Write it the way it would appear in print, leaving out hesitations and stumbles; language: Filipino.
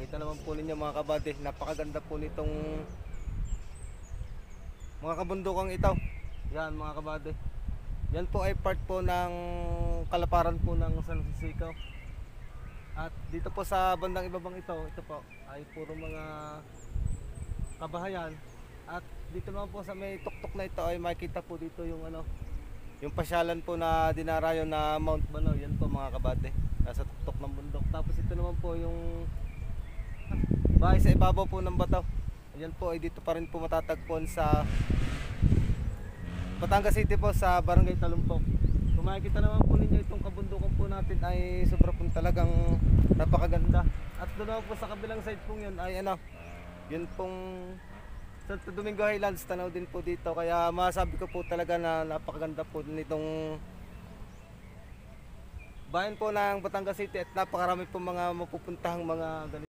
Kita naman po ninyo mga kabady, napakaganda po nitong mga kabundukang ito. Yan mga kabady. Yan po ay part po ng kalaparan po ng San Francisco. At dito po sa bandang ibabang ito po ay puro mga kabahayan. At dito naman po sa may tuktok na ito ay makikita po dito yung yung pasyalan po na dinarayo na Mount Banaw. Yan po mga kabady, nasa tuktok ng bundok. Tapos ito naman po yung bahay sa ibabaw po ng bato. Yan po ay dito pa rin po matatagpuan sa Batangas City po, sa Barangay Talumpok. Kung makikita naman po ninyo itong kabundukan po natin ay sobra po talagang napakaganda. At doon naman po sa kabilang side po yun ay yun pong Santo Domingo Highlands, tanaw din po dito. Kaya masabi ko po talaga na napakaganda po nitong bayan po ng Batangas City at napakarami po mga mapupuntahang mga ganito.